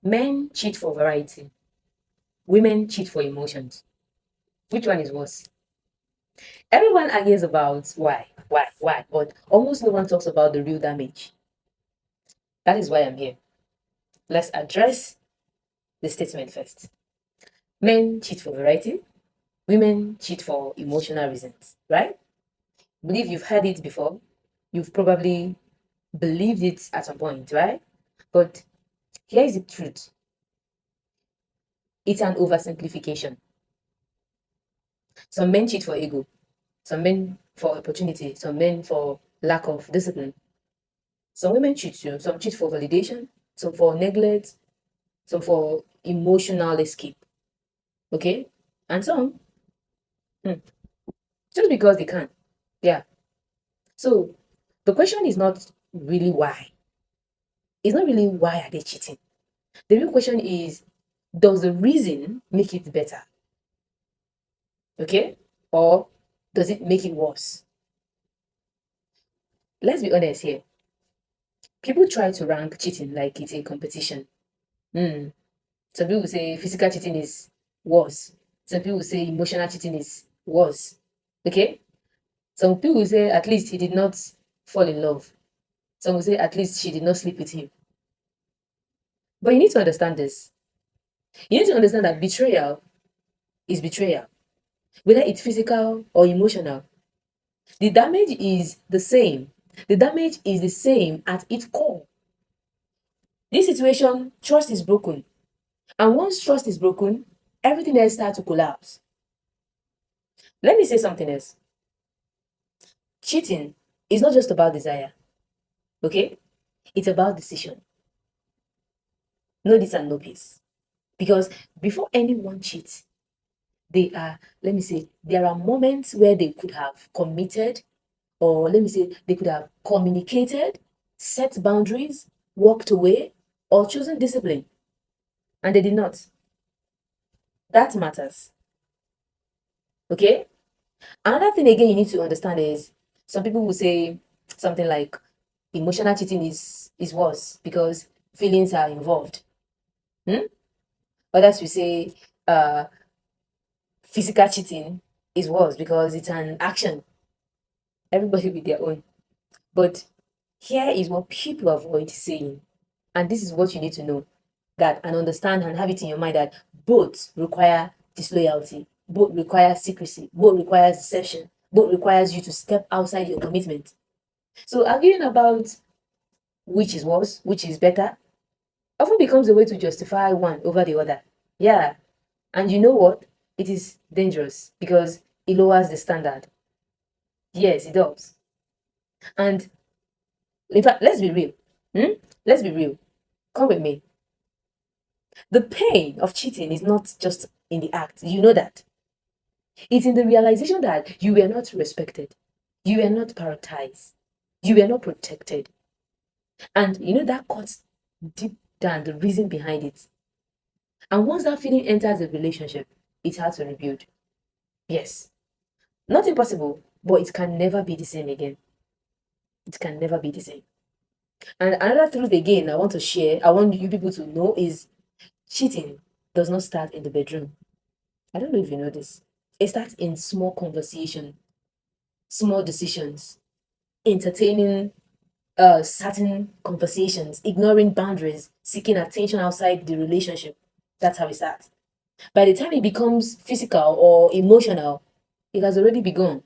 Men cheat for variety, women cheat for emotions. Which one is worse? Everyone argues about why, but almost no one talks about the real damage. That is why I'm here. Let's address the statement first. Men cheat for variety, women cheat for emotional reasons, right? Believe you've heard it before. You've probably believed it at some point, right? But here is the truth. It's an oversimplification. Some men cheat for ego, some men for opportunity, some men for lack of discipline. Some women cheat too. Some cheat for validation, some for neglect, some for emotional escape. Okay? And some hmm, just because they can. Yeah. So the question is not really why. It's not really why are they cheating. The real question is, does the reason make it better? Okay? Or does it make it worse? Let's be honest here. People try to rank cheating like it's a competition. Hmm. Some people say physical cheating is worse. Some people say emotional cheating is worse. Okay? Some people say at least he did not fall in love. Some will say at least she did not sleep with him. But you need to understand this. You need to understand that betrayal is betrayal, whether it's physical or emotional. The damage is the same. The damage is the same at its core. This situation, trust is broken. And once trust is broken, everything else starts to collapse. Let me say something else. Cheating is not just about desire, okay? It's about decision. No this and no peace. Because before anyone cheats, they are, let me say, there are moments where they could have committed, or let me say, they could have communicated, set boundaries, walked away, or chosen discipline, and they did not. That matters. Okay? Another thing again you need to understand is some people will say something like emotional cheating is worse because feelings are involved. Hmm? Others will say uh physical cheating is worse because it's an action. Everybody with their own. But here is what people avoid saying. And this is what you need to know that and understand and have it in your mind that both require disloyalty, both require secrecy, both requires deception, both requires you to step outside your commitment. So arguing about which is worse, which is better, often becomes a way to justify one over the other. Yeah. And you know what? It is dangerous because it lowers the standard. Yes, it does. And in fact, let's be real. Hmm? Let's be real. Come with me. The pain of cheating is not just in the act. You know that. It's in the realization that you were not respected. You were not prioritized. You were not protected. And you know that cuts deep down the reason behind it. And once that feeling enters the relationship, it's hard to rebuild. Yes. Not impossible, but it can never be the same again. It can never be the same. And another truth again I want to share, I want you people to know is cheating does not start in the bedroom. I don't know if you know this. It starts in small conversation, small decisions, entertaining certain conversations, ignoring boundaries, seeking attention outside the relationship. That's how it starts. By the time it becomes physical or emotional, it has already begun.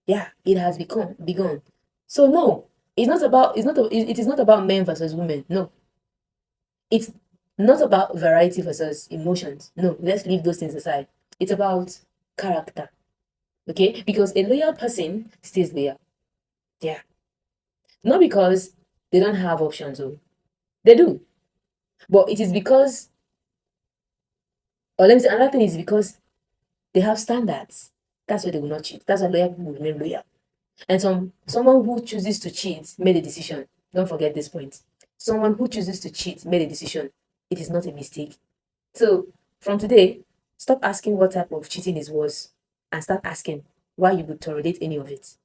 Yeah, it has become begun. So no, it is not about men versus women. No, it's not about variety versus emotions. No, let's leave those things aside. It's about character. Okay? Because a loyal person stays loyal. Yeah. Not because they don't have options, oh. They do. But it is because, or let me say another thing is because they have standards. That's why they will not cheat. That's why loyal people will remain loyal. And someone who chooses to cheat made a decision. Don't forget this point. Someone who chooses to cheat made a decision. It is not a mistake. So from today, stop asking what type of cheating is worse and start asking why you would tolerate any of it.